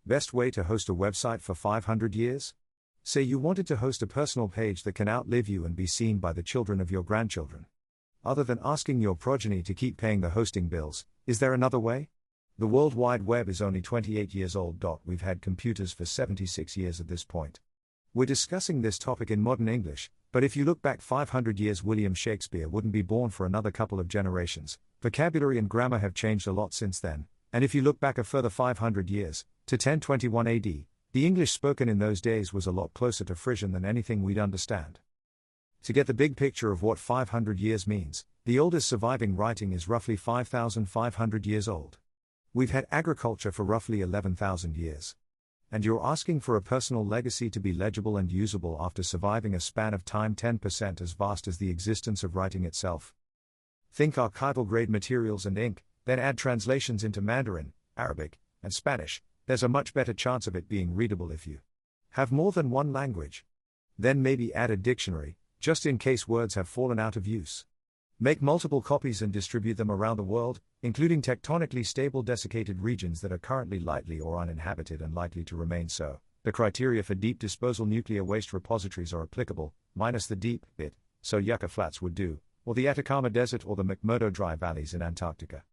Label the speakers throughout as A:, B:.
A: Best way to host a website for 500 years? Say you wanted to host a personal page that can outlive you and be seen by the children of your grandchildren. Other than asking your progeny to keep paying the hosting bills, is there another way? The World Wide Web is only 28 years old. We've had computers for 76 years at this point. We're discussing this topic in modern English, but if you look back 500 years, William Shakespeare wouldn't be born for another couple of generations. Vocabulary and grammar have changed a lot since then, and if you look back a further 500 years, to 1021 AD, the English spoken in those days was a lot closer to Frisian than anything we'd understand. To get the big picture of what 500 years means, the oldest surviving writing is roughly 5,500 years old. We've had agriculture for roughly 11,000 years. And you're asking for a personal legacy to be legible and usable after surviving a span of time 10% as vast as the existence of writing itself. Think archival grade materials and ink, then add translations into Mandarin, Arabic, and Spanish. There's a much better chance of it being readable if you have more than one language. Then maybe add a dictionary, just in case words have fallen out of use. Make multiple copies and distribute them around the world, including tectonically stable desiccated regions that are currently lightly or uninhabited and likely to remain so. The criteria for deep disposal nuclear waste repositories are applicable, minus the deep bit, so Yucca Flats would do, or the Atacama Desert or the McMurdo Dry Valleys in Antarctica.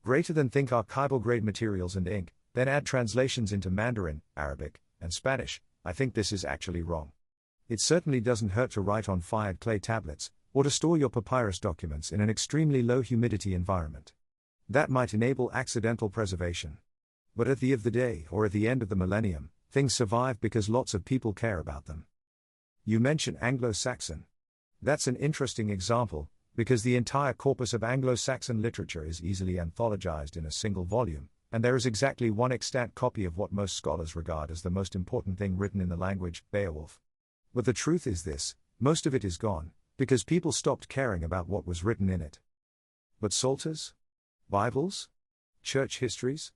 A: Greater than think archival grade materials and ink, then add translations into Mandarin, Arabic, and Spanish. I think this is actually wrong. It certainly doesn't hurt to write on fired clay tablets, or to store your papyrus documents in an extremely low humidity environment. That might enable accidental preservation. But at the end of the day, or at the end of the millennium, things survive because lots of people care about them. You mention Anglo-Saxon. That's an interesting example, because the entire corpus of Anglo-Saxon literature is easily anthologized in a single volume, and there is exactly one extant copy of what most scholars regard as the most important thing written in the language, Beowulf. But the truth is this, most of it is gone, because people stopped caring about what was written in it. But Psalters? Bibles? Church histories?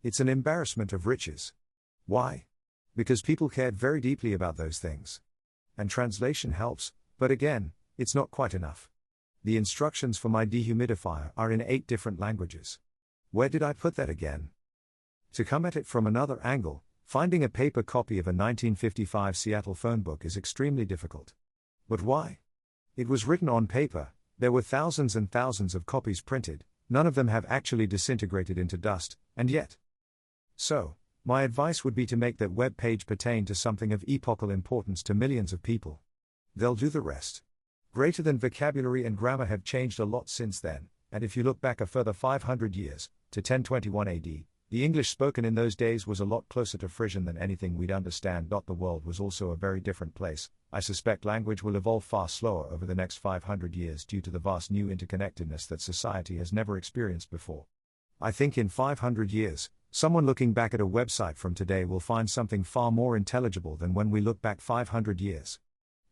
A: It's an embarrassment of riches. Why? Because people cared very deeply about those things. And translation helps, but again, it's not quite enough. The instructions for my dehumidifier are in 8 different languages. Where did I put that again? To come at it from another angle, finding a paper copy of a 1955 Seattle phone book is extremely difficult. But why? It was written on paper, there were thousands and thousands of copies printed, none of them have actually disintegrated into dust, and yet. So, my advice would be to make that web page pertain to something of epochal importance to millions of people. They'll do the rest. Greater than vocabulary and grammar have changed a lot since then, and if you look back a further 500 years, to 1021 AD, the English spoken in those days was a lot closer to Frisian than anything we'd understand. The world was also a very different place. I suspect language will evolve far slower over the next 500 years due to the vast new interconnectedness that society has never experienced before. I think in 500 years, someone looking back at a website from today will find something far more intelligible than when we look back 500 years.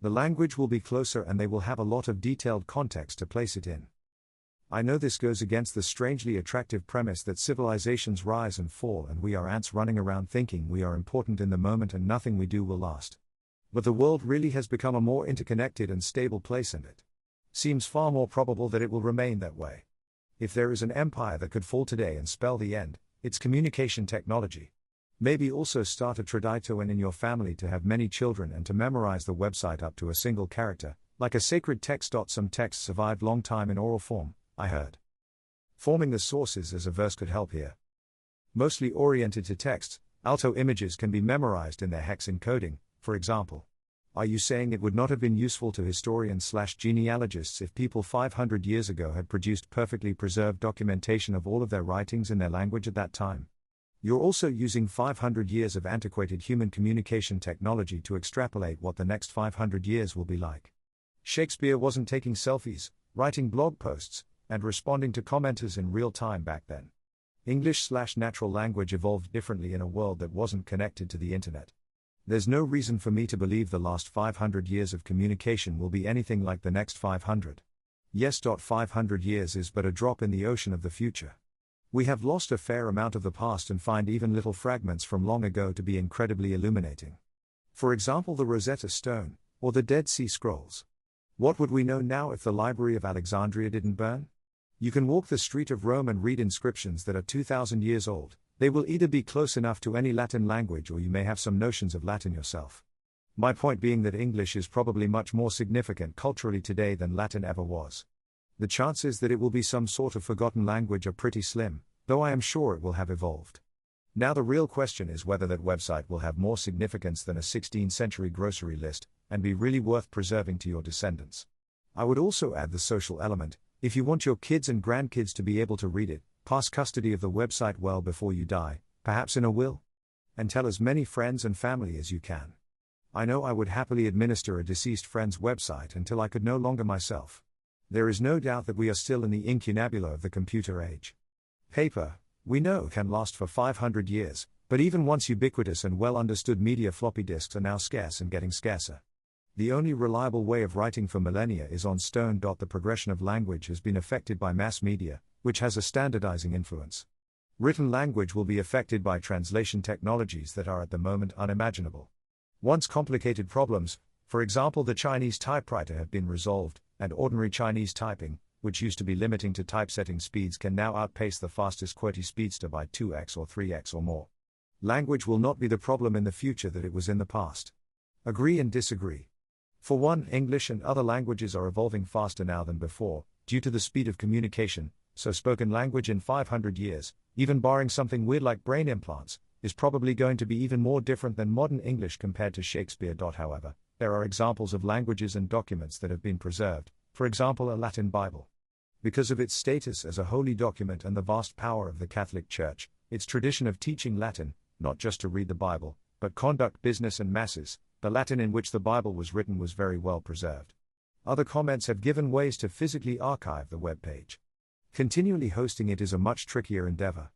A: The language will be closer and they will have a lot of detailed context to place it in. I know this goes against the strangely attractive premise that civilizations rise and fall and we are ants running around thinking we are important in the moment and nothing we do will last. But the world really has become a more interconnected and stable place, and it seems far more probable that it will remain that way. If there is an empire that could fall today and spell the end, it's communication technology. Maybe also start a tradition in your family to have many children and to memorize the website up to a single character, like a sacred text. Some texts survived long time in oral form, I heard. Forming the sources as a verse could help here. Mostly oriented to text, alto images can be memorized in their hex encoding, for example. Are you saying it would not have been useful to historians/genealogists if people 500 years ago had produced perfectly preserved documentation of all of their writings in their language at that time? You're also using 500 years of antiquated human communication technology to extrapolate what the next 500 years will be like. Shakespeare wasn't taking selfies, writing blog posts, and responding to commenters in real time back then. English/natural language evolved differently in a world that wasn't connected to the internet. There's no reason for me to believe the last 500 years of communication will be anything like the next 500. Yes. 500 years is but a drop in the ocean of the future. We have lost a fair amount of the past and find even little fragments from long ago to be incredibly illuminating. For example, the Rosetta Stone, or the Dead Sea Scrolls. What would we know now if the Library of Alexandria didn't burn? You can walk the street of Rome and read inscriptions that are 2,000 years old. They will either be close enough to any Latin language or you may have some notions of Latin yourself. My point being that English is probably much more significant culturally today than Latin ever was. The chances that it will be some sort of forgotten language are pretty slim, though I am sure it will have evolved. Now the real question is whether that website will have more significance than a 16th century grocery list, and be really worth preserving to your descendants. I would also add the social element. If you want your kids and grandkids to be able to read it, pass custody of the website well before you die, perhaps in a will. And tell as many friends and family as you can. I know I would happily administer a deceased friend's website until I could no longer myself. There is no doubt that we are still in the incunabula of the computer age. Paper, we know, can last for 500 years, but even once ubiquitous and well understood media floppy disks are now scarce and getting scarcer. The only reliable way of writing for millennia is on stone. The progression of language has been affected by mass media, which has a standardizing influence. Written language will be affected by translation technologies that are at the moment unimaginable. Once complicated problems, for example the Chinese typewriter, have been resolved, and ordinary Chinese typing, which used to be limiting to typesetting speeds, can now outpace the fastest QWERTY speedster by 2x or 3x or more. Language will not be the problem in the future that it was in the past. Agree and disagree. For one, English and other languages are evolving faster now than before, due to the speed of communication, so spoken language in 500 years, even barring something weird like brain implants, is probably going to be even more different than modern English compared to Shakespeare. However, there are examples of languages and documents that have been preserved, for example a Latin Bible. Because of its status as a holy document and the vast power of the Catholic Church, its tradition of teaching Latin, not just to read the Bible, but conduct business and masses, the Latin in which the Bible was written was very well preserved. Other comments have given ways to physically archive the web page. Continually hosting it is a much trickier endeavor.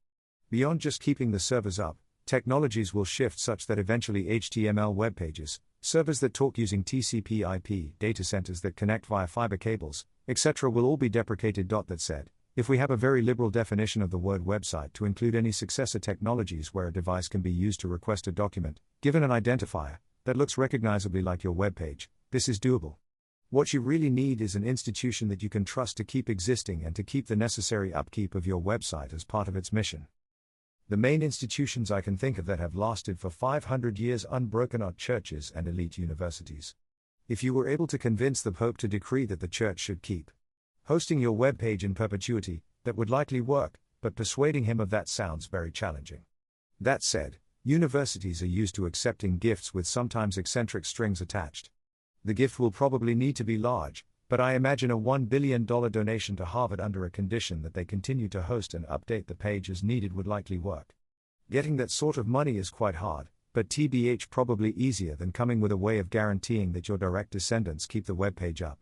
A: Beyond just keeping the servers up, technologies will shift such that eventually HTML web pages, servers that talk using TCP/IP, data centers that connect via fiber cables, etc. will all be deprecated. That said, if we have a very liberal definition of the word website to include any successor technologies where a device can be used to request a document, given an identifier, that looks recognizably like your web page, this is doable. What you really need is an institution that you can trust to keep existing and to keep the necessary upkeep of your website as part of its mission. The main institutions I can think of that have lasted for 500 years unbroken are churches and elite universities. If you were able to convince the Pope to decree that the church should keep hosting your web page in perpetuity, that would likely work, but persuading him of that sounds very challenging. That said, universities are used to accepting gifts with sometimes eccentric strings attached. The gift will probably need to be large, but I imagine a $1 billion donation to Harvard under a condition that they continue to host and update the page as needed would likely work. Getting that sort of money is quite hard, but TBH probably easier than coming with a way of guaranteeing that your direct descendants keep the web page up.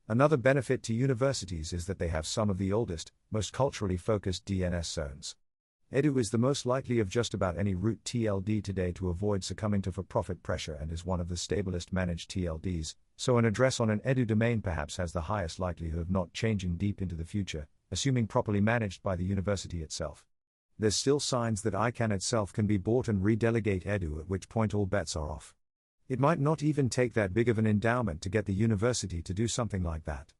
A: Another benefit to universities is that they have some of the oldest, most culturally focused DNS zones. Edu is the most likely of just about any root TLD today to avoid succumbing to for-profit pressure and is one of the stablest managed TLDs, so an address on an Edu domain perhaps has the highest likelihood of not changing deep into the future, assuming properly managed by the university itself. There's still signs that ICANN itself can be bought and redelegate Edu, at which point all bets are off. It might not even take that big of an endowment to get the university to do something like that.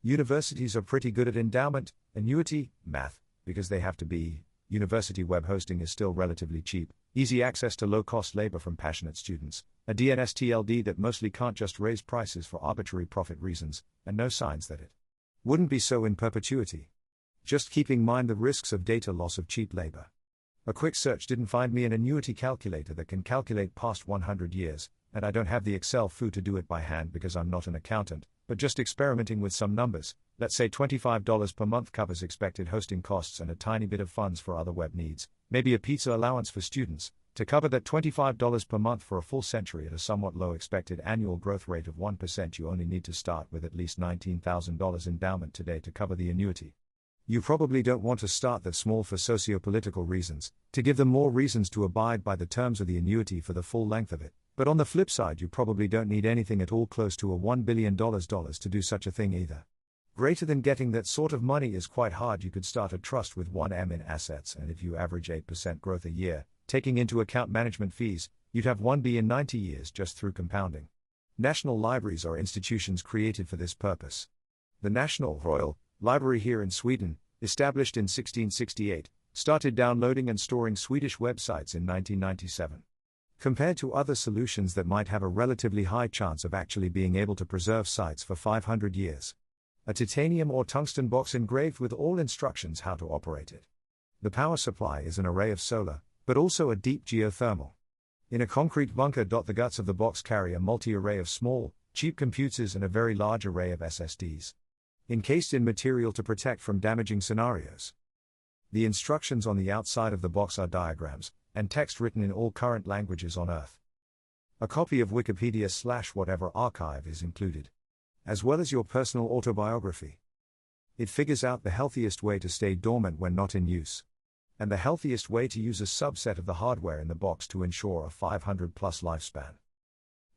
A: Universities are pretty good at endowment, annuity, math, because they have to be. University web hosting is still relatively cheap, easy access to low-cost labor from passionate students, a DNS TLD that mostly can't just raise prices for arbitrary profit reasons, and no signs that it wouldn't be so in perpetuity. Just keeping in mind the risks of data loss of cheap labor. A quick search didn't find me an annuity calculator that can calculate past 100 years, and I don't have the Excel foo to do it by hand because I'm not an accountant, but just experimenting with some numbers. Let's say $25 per month covers expected hosting costs and a tiny bit of funds for other web needs, maybe a pizza allowance for students. To cover that $25 per month for a full century at a somewhat low expected annual growth rate of 1%, you only need to start with at least $19,000 endowment today to cover the annuity. You probably don't want to start that small for socio-political reasons, to give them more reasons to abide by the terms of the annuity for the full length of it. But on the flip side, you probably don't need anything at all close to a $1 billion to do such a thing either. Greater than getting that sort of money is quite hard. You could start a trust with 1M in assets, and if you average 8% growth a year, taking into account management fees, you'd have 1B in 90 years just through compounding. National libraries are institutions created for this purpose. The National Royal Library here in Sweden Established in 1668, started downloading and storing Swedish websites in 1997. Compared to other solutions that might have a relatively high chance of actually being able to preserve sites for 500 years. A titanium or tungsten box engraved with all instructions how to operate it. The power supply is an array of solar, but also a deep geothermal. In a concrete bunker. The guts of the box carry a multi-array of small, cheap computers and a very large array of SSDs. Encased in material to protect from damaging scenarios. The instructions on the outside of the box are diagrams, and text written in all current languages on Earth. A copy of Wikipedia/whatever archive is included, as well as your personal autobiography. It figures out the healthiest way to stay dormant when not in use, and the healthiest way to use a subset of the hardware in the box to ensure a 500 plus lifespan.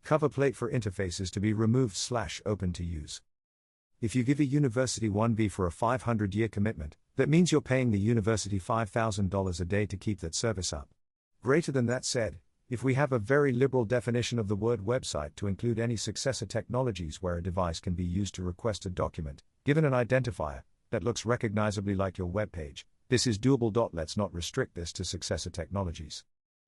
A: Cover plate for interfaces to be removed/open to use. If you give a university 1B for a 500-year commitment, that means you're paying the university $5,000 a day to keep that service up. Greater than that said, if we have a very liberal definition of the word website to include any successor technologies where a device can be used to request a document, given an identifier, that looks recognizably like your web page, this is doable. Let's not restrict this to successor technologies.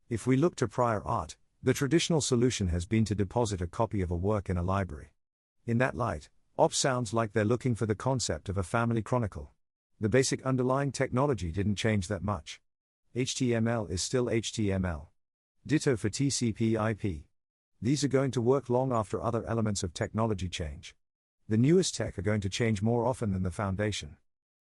A: If we look to prior art, the traditional solution has been to deposit a copy of a work in a library. In that light, OP sounds like they're looking for the concept of a family chronicle. The basic underlying technology didn't change that much. HTML is still HTML. Ditto for TCP/IP. These are going to work long after other elements of technology change. The newest tech are going to change more often than the foundation.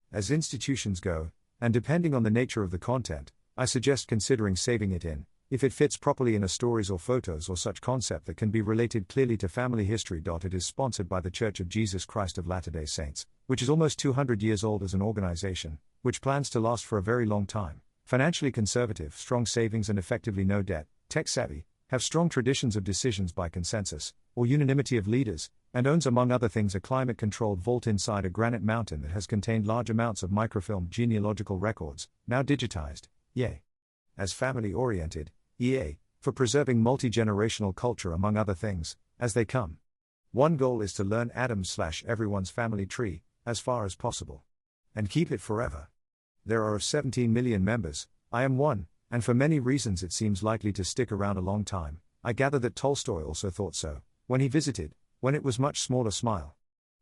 A: As institutions go, and depending on the nature of the content, I suggest considering saving it in, if it fits properly in a stories or photos or such concept that can be related clearly to family history. It is sponsored by the Church of Jesus Christ of Latter-day Saints, which is almost 200 years old as an organization, which plans to last for a very long time. Financially conservative, strong savings and effectively no debt, tech-savvy, have strong traditions of decisions by consensus, or unanimity of leaders, and owns among other things a climate-controlled vault inside a granite mountain that has contained large amounts of microfilm genealogical records, now digitized, yay. As family-oriented, EA, for preserving multi-generational culture among other things, as they come. One goal is to learn Adam's/everyone's family tree, as far as possible. And keep it forever. There are 17 million members, I am one, and for many reasons it seems likely to stick around a long time. I gather that Tolstoy also thought so, when he visited, when it was much smaller. Smile.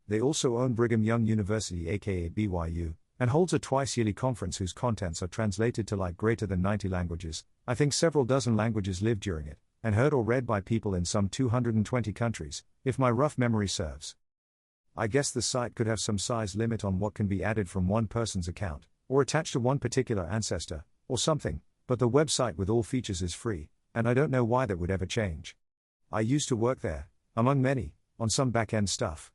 A: They also own Brigham Young University aka BYU, and holds a twice-yearly conference whose contents are translated to like greater than 90 languages. I think several dozen languages lived during it, and heard or read by people in some 220 countries, if my rough memory serves. I guess the site could have some size limit on what can be added from one person's account, or attached to one particular ancestor, or something, but the website with all features is free, and I don't know why that would ever change. I used to work there, among many, on some back-end stuff.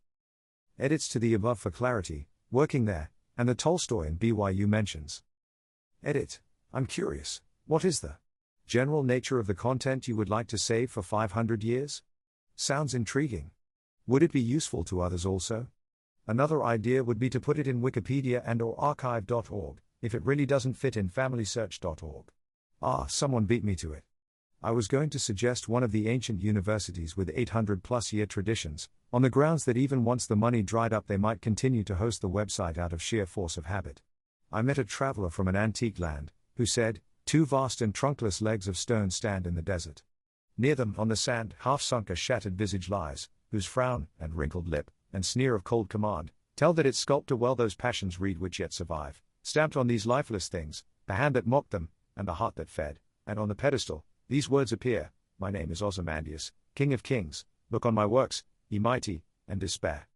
A: Edits to the above for clarity, working there, and the Tolstoy and BYU mentions. Edit. I'm curious, what is the general nature of the content you would like to save for 500 years? Sounds intriguing. Would it be useful to others also? Another idea would be to put it in Wikipedia and/or archive.org, if it really doesn't fit in familysearch.org. Someone beat me to it. I was going to suggest one of the ancient universities with 800+ year traditions, on the grounds that even once the money dried up they might continue to host the website out of sheer force of habit. I met a traveler from an antique land, who said, 2 vast and trunkless legs of stone stand in the desert. Near them, on the sand, half-sunk a shattered visage lies, whose frown, and wrinkled lip, and sneer of cold command, tell that its sculptor well those passions read which yet survive, stamped on these lifeless things, the hand that mocked them, and the heart that fed, and on the pedestal, these words appear, my name is Ozymandias, King of Kings, look on my works, ye mighty, and despair.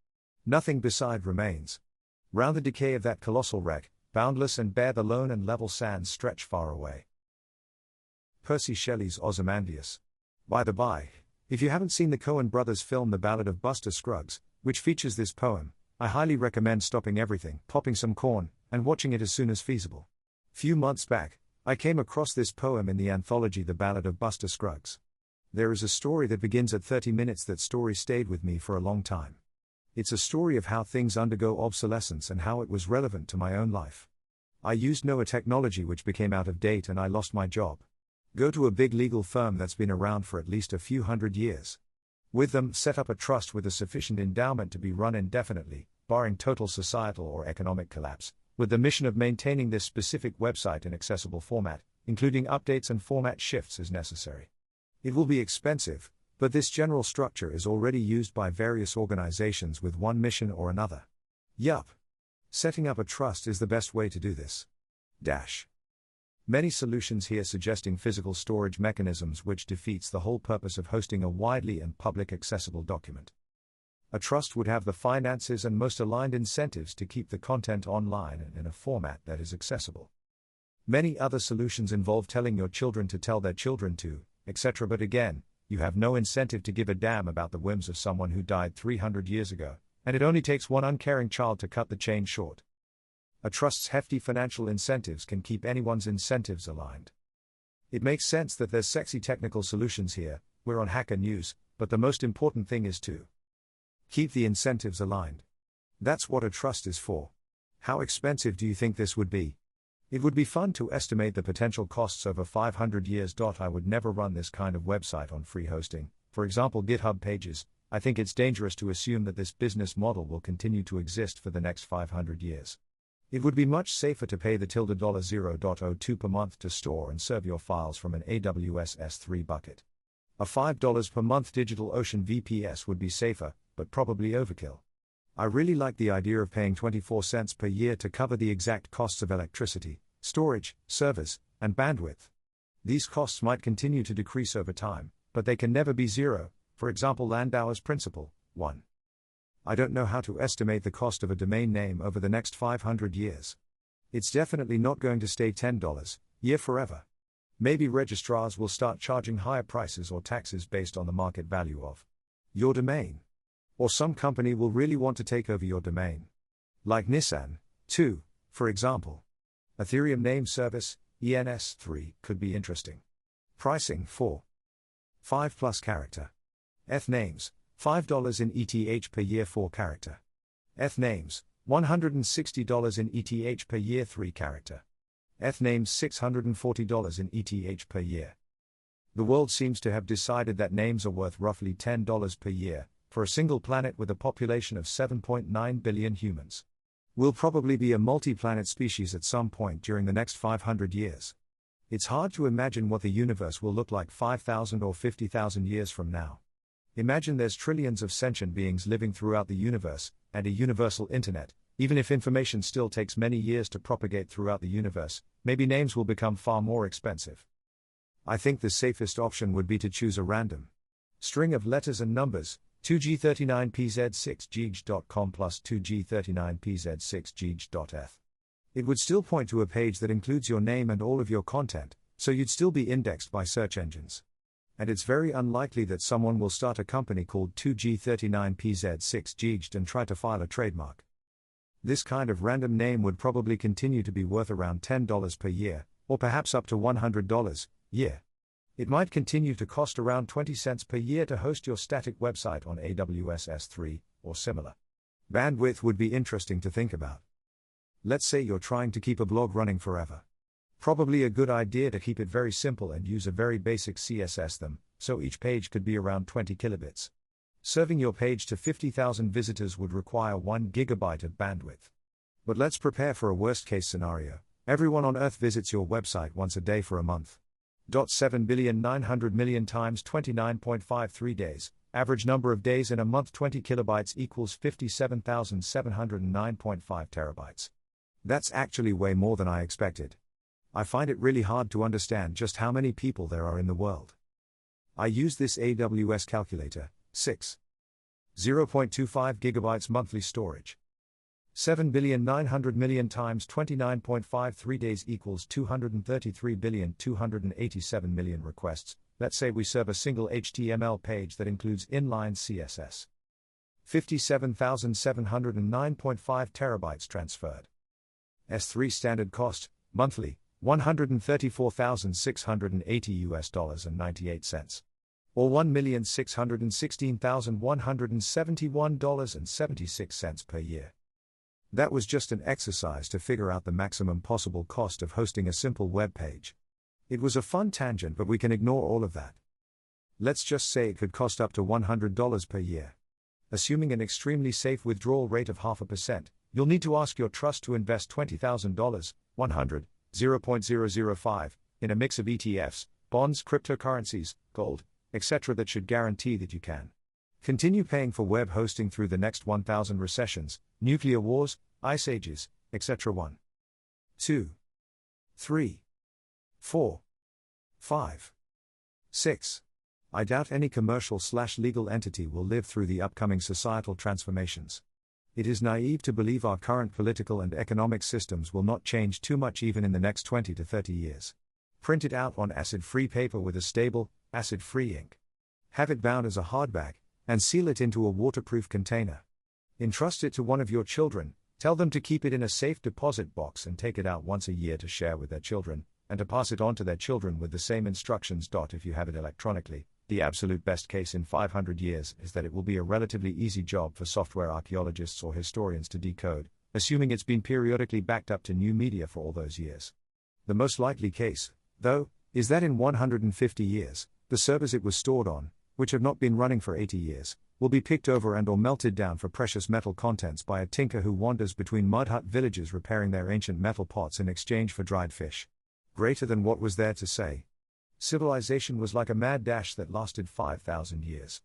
A: Nothing beside remains. Round the decay of that colossal wreck, boundless and bare the lone and level sands stretch far away. Percy Shelley's Ozymandias. By the by, if you haven't seen the Coen brothers film The Ballad of Buster Scruggs, which features this poem, I highly recommend stopping everything, popping some corn, and watching it as soon as feasible. Few months back, I came across this poem in the anthology The Ballad of Buster Scruggs. There is a story that begins at 30 minutes. That story stayed with me for a long time. It's a story of how things undergo obsolescence and how it was relevant to my own life. I used Noah technology which became out of date and I lost my job. Go to a big legal firm that's been around for at least a few hundred years. With them, set up a trust with a sufficient endowment to be run indefinitely, barring total societal or economic collapse, with the mission of maintaining this specific website in accessible format, including updates and format shifts as necessary. It will be expensive, but this general structure is already used by various organizations with one mission or another. Yup. Setting up a trust is the best way to do this. Many solutions here suggesting physical storage mechanisms, which defeats the whole purpose of hosting a widely and public accessible document. A trust would have the finances and most aligned incentives to keep the content online and in a format that is accessible. Many other solutions involve telling your children to tell their children to, etc. But again, you have no incentive to give a damn about the whims of someone who died 300 years ago, and it only takes one uncaring child to cut the chain short. A trust's hefty financial incentives can keep anyone's incentives aligned. It makes sense that there's sexy technical solutions here, we're on Hacker News, but the most important thing is to keep the incentives aligned. That's what a trust is for. How expensive do you think this would be? It would be fun to estimate the potential costs over 500 years. I would never run this kind of website on free hosting, for example GitHub pages. I think it's dangerous to assume that this business model will continue to exist for the next 500 years. It would be much safer to pay the $0.02 per month to store and serve your files from an AWS S3 bucket. A $5 per month DigitalOcean VPS would be safer, but probably overkill. I really like the idea of paying 24 cents per year to cover the exact costs of electricity, storage, servers, and bandwidth. These costs might continue to decrease over time, but they can never be zero, for example Landauer's principle, 1. I don't know how to estimate the cost of a domain name over the next 500 years. It's definitely not going to stay $10 year forever. Maybe registrars will start charging higher prices or taxes based on the market value of your domain. Or some company will really want to take over your domain. Like Nissan, too, for example. Ethereum name service, ENS3, could be interesting. Pricing for 5+ character ETH names, $5 in ETH per year 4 character. ETH names, $160 in ETH per year 3 character. ETH names $640 in ETH per year. The world seems to have decided that names are worth roughly $10 per year, for a single planet with a population of 7.9 billion humans. We'll probably be a multi-planet species at some point during the next 500 years. It's hard to imagine what the universe will look like 5,000 or 50,000 years from now. Imagine there's trillions of sentient beings living throughout the universe, and a universal internet. Even if information still takes many years to propagate throughout the universe, maybe names will become far more expensive. I think the safest option would be to choose a random string of letters and numbers, 2g39pz6gig.com plus 2g39pz6gig.eth. It would still point to a page that includes your name and all of your content, so you'd still be indexed by search engines. And it's very unlikely that someone will start a company called 2g39pz6gig and try to file a trademark. This kind of random name would probably continue to be worth around $10 per year, or perhaps up to $100 a year. It might continue to cost around 20 cents per year to host your static website on AWS S3, or similar. Bandwidth would be interesting to think about. Let's say you're trying to keep a blog running forever. Probably a good idea to keep it very simple and use a very basic CSS theme, so each page could be around 20 kilobits. Serving your page to 50,000 visitors would require 1 gigabyte of bandwidth. But let's prepare for a worst-case scenario. Everyone on Earth visits your website once a day for a month. 7,900,000,000 times 29.53 days, average number of days in a month 20 kilobytes equals 57,709.5 terabytes. That's actually way more than I expected. I find it really hard to understand just how many people there are in the world. I use this AWS calculator, 0.25 gigabytes monthly storage. 7,900,000,000 times 29.53 days equals 233,287,000,000 requests. Let's say we serve a single HTML page that includes inline CSS. 57,709.5 terabytes transferred. S3 standard cost, monthly, $134,680 or $1,616,171.76 per year. That was just an exercise to figure out the maximum possible cost of hosting a simple web page. It was a fun tangent, but we can ignore all of that. Let's just say it could cost up to $100 per year. Assuming an extremely safe withdrawal rate of 0.5%, you'll need to ask your trust to invest $20,000, 100, 0.005, in a mix of ETFs, bonds, cryptocurrencies, gold, etc. that should guarantee that you can continue paying for web hosting through the next 1,000 recessions, nuclear wars, ice ages, etc. 1, 2, 3, 4, 5, 6. I doubt any commercial/legal entity will live through the upcoming societal transformations. It is naive to believe our current political and economic systems will not change too much even in the next 20 to 30 years. Print it out on acid-free paper with a stable, acid-free ink. Have it bound as a hardback, and seal it into a waterproof container. Entrust it to one of your children, tell them to keep it in a safe deposit box and take it out once a year to share with their children, and to pass it on to their children with the same instructions. If you have it electronically, the absolute best case in 500 years is that it will be a relatively easy job for software archaeologists or historians to decode, assuming it's been periodically backed up to new media for all those years. The most likely case, though, is that in 150 years, the servers it was stored on, which have not been running for 80 years, will be picked over and or melted down for precious metal contents by a tinker who wanders between mud hut villages repairing their ancient metal pots in exchange for dried fish. Greater than what was there to say. Civilization was like a mad dash that lasted 5,000 years.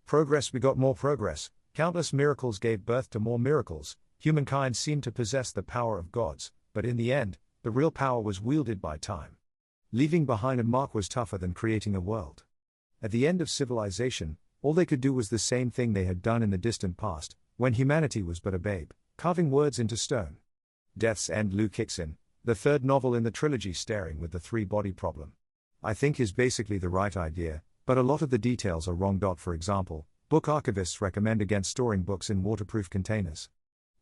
A: Progress begot more progress, countless miracles gave birth to more miracles, humankind seemed to possess the power of gods, but in the end, the real power was wielded by time. Leaving behind a mark was tougher than creating a world. At the end of civilization, all they could do was the same thing they had done in the distant past, when humanity was but a babe, carving words into stone. Death's End Lou kicks in, the third novel in the trilogy staring with the three-body problem. I think is basically the right idea, but a lot of the details are wrong. For example, book archivists recommend against storing books in waterproof containers.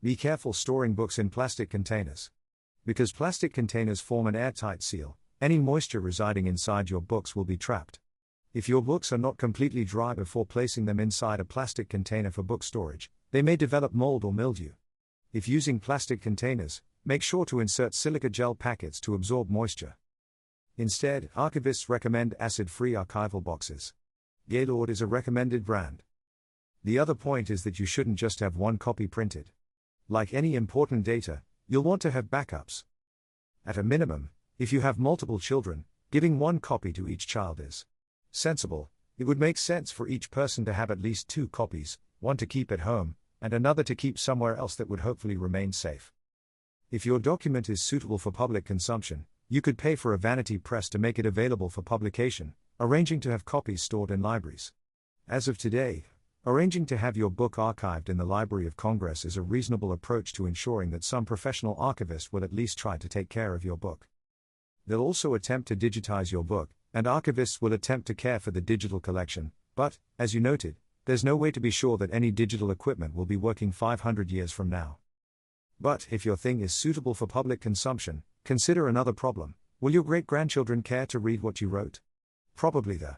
A: Be careful storing books in plastic containers. Because plastic containers form an airtight seal, any moisture residing inside your books will be trapped. If your books are not completely dry before placing them inside a plastic container for book storage, they may develop mold or mildew. If using plastic containers, make sure to insert silica gel packets to absorb moisture. Instead, archivists recommend acid-free archival boxes. Gaylord is a recommended brand. The other point is that you shouldn't just have one copy printed. Like any important data, you'll want to have backups. At a minimum, if you have multiple children, giving one copy to each child is sensible. It would make sense for each person to have at least 2 copies, one to keep at home, and another to keep somewhere else that would hopefully remain safe. If your document is suitable for public consumption, you could pay for a vanity press to make it available for publication, arranging to have copies stored in libraries. As of today, arranging to have your book archived in the Library of Congress is a reasonable approach to ensuring that some professional archivist will at least try to take care of your book. They'll also attempt to digitize your book, and archivists will attempt to care for the digital collection, but, as you noted, there's no way to be sure that any digital equipment will be working 500 years from now. But if your thing is suitable for public consumption, consider another problem. Will your great-grandchildren care to read what you wrote? Probably the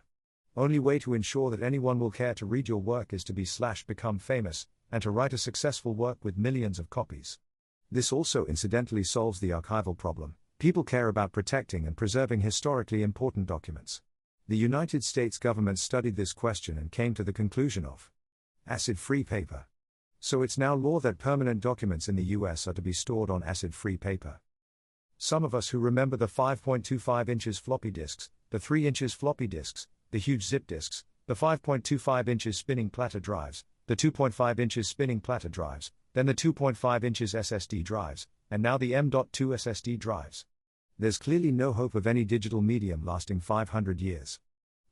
A: only way to ensure that anyone will care to read your work is to become famous, and to write a successful work with millions of copies. This also incidentally solves the archival problem. People care about protecting and preserving historically important documents. The United States government studied this question and came to the conclusion of acid-free paper. So it's now law that permanent documents in the US are to be stored on acid-free paper. Some of us who remember the 5.25 inches floppy disks, the 3 inches floppy disks, the huge zip disks, the 5.25 inches spinning platter drives, the 2.5 inches spinning platter drives, then the 2.5 inches SSD drives, and now the M.2 SSD drives. There's clearly no hope of any digital medium lasting 500 years.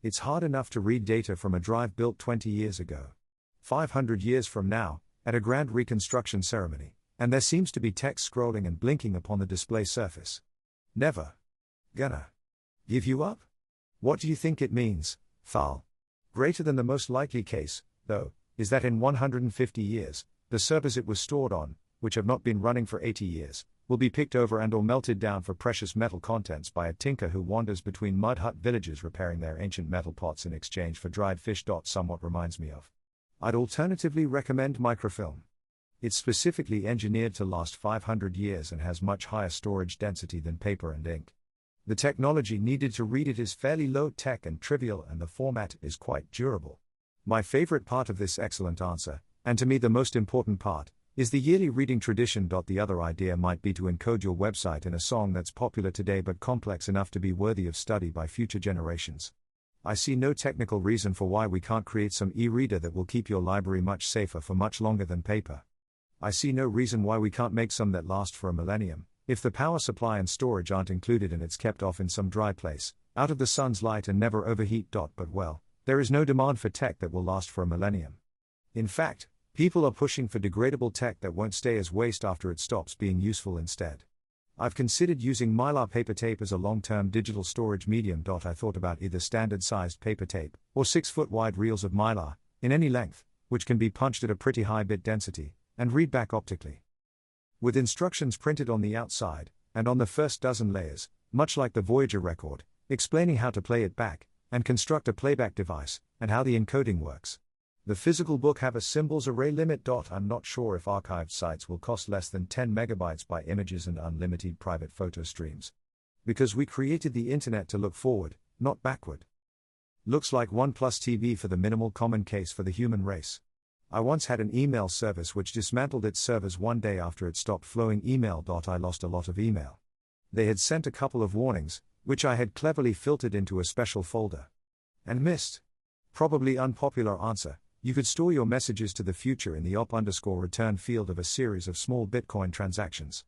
A: It's hard enough to read data from a drive built 20 years ago. 500 years from now, at a grand reconstruction ceremony, and there seems to be text scrolling and blinking upon the display surface. Never gonna give you up? What do you think it means, Thal? Greater than the most likely case, though, is that in 150 years, the servers it was stored on, which have not been running for 80 years, will be picked over and or melted down for precious metal contents by a tinker who wanders between mud hut villages repairing their ancient metal pots in exchange for dried fish. Somewhat reminds me of. I'd alternatively recommend microfilm. It's specifically engineered to last 500 years and has much higher storage density than paper and ink. The technology needed to read it is fairly low-tech and trivial, and the format is quite durable. My favorite part of this excellent answer, and to me the most important part, Is the yearly reading tradition. The other idea might be to encode your website in a song that's popular today but complex enough to be worthy of study by future generations. I see no technical reason for why we can't create some e-reader that will keep your library much safer for much longer than paper. I see no reason why we can't make some that last for a millennium, if the power supply and storage aren't included and it's kept off in some dry place, out of the sun's light and never overheat. But well, there is no demand for tech that will last for a millennium. In fact, people are pushing for degradable tech that won't stay as waste after it stops being useful instead. I've considered using mylar paper tape as a long-term digital storage medium. I thought about either standard-sized paper tape or 6-foot wide reels of mylar, in any length, which can be punched at a pretty high bit density, and read back optically. With instructions printed on the outside, and on the first dozen layers, much like the Voyager record, explaining how to play it back, and construct a playback device, and how the encoding works. The physical book have a symbols array limit. I'm not sure if archived sites will cost less than 10 megabytes by images and unlimited private photo streams. Because we created the internet to look forward, not backward. Looks like OnePlus TV for the minimal common case for the human race. I once had an email service which dismantled its servers one day after it stopped flowing email. I lost a lot of email. They had sent a couple of warnings, which I had cleverly filtered into a special folder. And missed. Probably unpopular answer, you could store your messages to the future in the op_return field of a series of small Bitcoin transactions.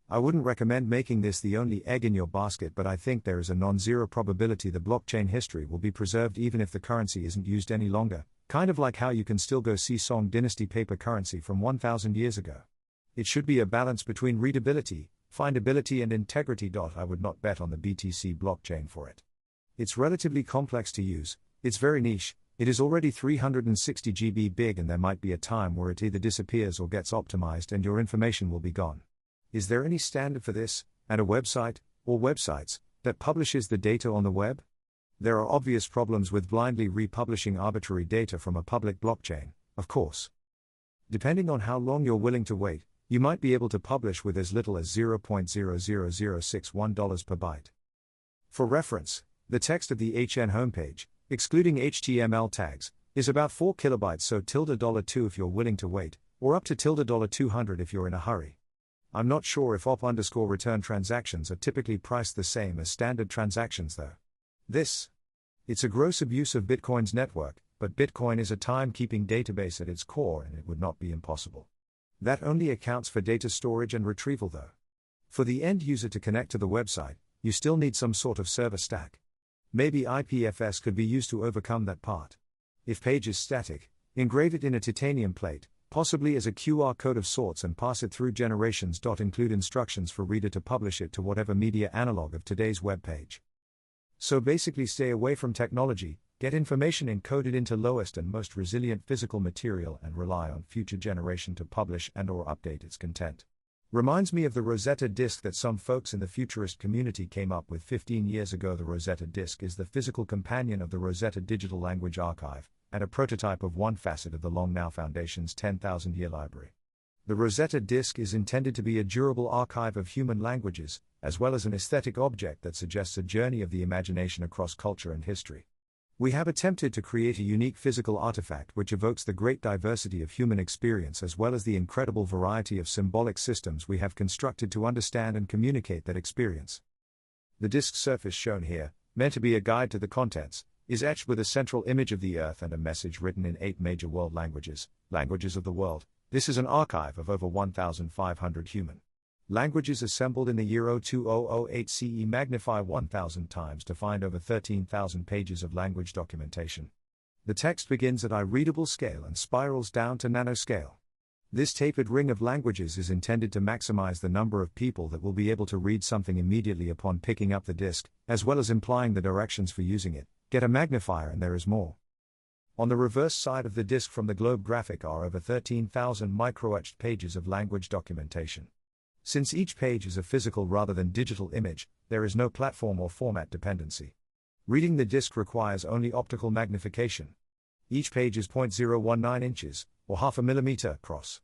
A: I wouldn't recommend making this the only egg in your basket, but I think there is a non-zero probability the blockchain history will be preserved even if the currency isn't used any longer, kind of like how you can still go see Song Dynasty paper currency from 1,000 years ago. It should be a balance between readability, findability and integrity. I would not bet on the BTC blockchain for it. It's relatively complex to use, it's very niche, it is already 360 GB big, and there might be a time where it either disappears or gets optimized and your information will be gone. Is there any standard for this, and a website, or websites, that publishes the data on the web? There are obvious problems with blindly republishing arbitrary data from a public blockchain, of course. Depending on how long you're willing to wait, you might be able to publish with as little as $0.00061 per byte. For reference, the text of the HN homepage, excluding HTML tags, is about 4 kilobytes, so $2 if you're willing to wait, or up to $200 if you're in a hurry. I'm not sure if op_return transactions are typically priced the same as standard transactions though. It's a gross abuse of Bitcoin's network, but Bitcoin is a time-keeping database at its core and it would not be impossible. That only accounts for data storage and retrieval though. For the end user to connect to the website, you still need some sort of server stack. Maybe IPFS could be used to overcome that part. If page is static, engrave it in a titanium plate, possibly as a QR code of sorts, and pass it through generations. Include instructions for reader to publish it to whatever media analog of today's web page. So basically stay away from technology, get information encoded into lowest and most resilient physical material and rely on future generation to publish and/or update its content. Reminds me of the Rosetta disk that some folks in the futurist community came up with 15 years ago. The Rosetta disk is the physical companion of the Rosetta Digital Language Archive, and a prototype of one facet of the Long Now Foundation's 10,000-year library. The Rosetta disk is intended to be a durable archive of human languages, as well as an aesthetic object that suggests a journey of the imagination across culture and history. We have attempted to create a unique physical artifact which evokes the great diversity of human experience as well as the incredible variety of symbolic systems we have constructed to understand and communicate that experience. The disk surface shown here, meant to be a guide to the contents, is etched with a central image of the Earth and a message written in 8 major world languages of the world. This is an archive of over 1,500 human languages assembled in the year 02008 CE. Magnify 1,000 times to find over 13,000 pages of language documentation. The text begins at eye-readable scale and spirals down to nanoscale. This tapered ring of languages is intended to maximize the number of people that will be able to read something immediately upon picking up the disk, as well as implying the directions for using it. Get a magnifier and there is more. On the reverse side of the disk from the globe graphic are over 13,000 micro-etched pages of language documentation. Since each page is a physical rather than digital image, there is no platform or format dependency. Reading the disk requires only optical magnification. Each page is 0.019 inches, or half a millimeter, across.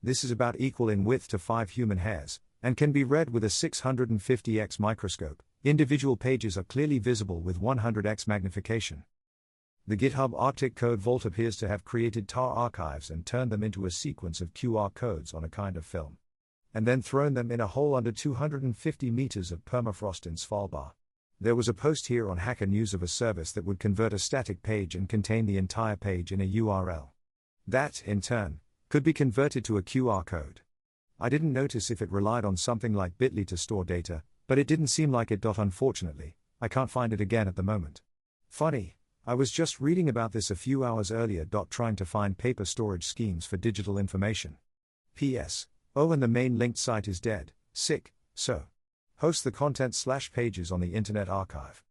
A: This is about equal in width to 5 human hairs, and can be read with a 650x microscope. Individual pages are clearly visible with 100x magnification. The GitHub Arctic Code Vault appears to have created tar archives and turned them into a sequence of QR codes on a kind of film. And then thrown them in a hole under 250 meters of permafrost in Svalbard. There was a post here on Hacker News of a service that would convert a static page and contain the entire page in a URL. That, in turn, could be converted to a QR code. I didn't notice if it relied on something like Bitly to store data, but it didn't seem like it. Unfortunately, I can't find it again at the moment. Funny, I was just reading about this a few hours earlier. Trying to find paper storage schemes for digital information. P.S. Oh, and the main linked site is dead, sick, so host the content/pages on the Internet Archive.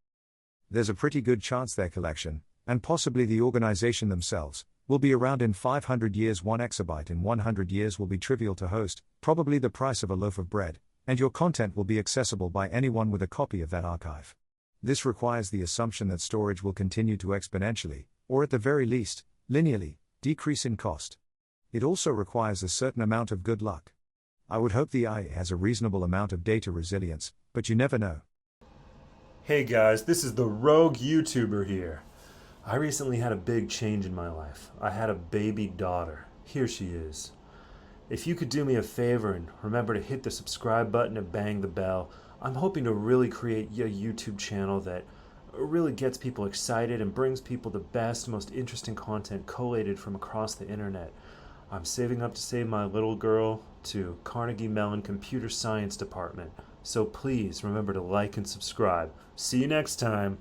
A: There's a pretty good chance their collection, and possibly the organization themselves, will be around in 500 years. 1 exabyte in 100 years will be trivial to host, probably the price of a loaf of bread, and your content will be accessible by anyone with a copy of that archive. This requires the assumption that storage will continue to exponentially, or at the very least, linearly, decrease in cost. It also requires a certain amount of good luck. I would hope the AI has a reasonable amount of data resilience, but you never know.
B: Hey guys, this is the Rogue YouTuber here. I recently had a big change in my life. I had a baby daughter. Here she is. If you could do me a favor and remember to hit the subscribe button and bang the bell, I'm hoping to really create a YouTube channel that really gets people excited and brings people the best, most interesting content collated from across the internet. I'm saving up to save my little girl to Carnegie Mellon Computer Science Department. So please remember to like and subscribe. See you next time.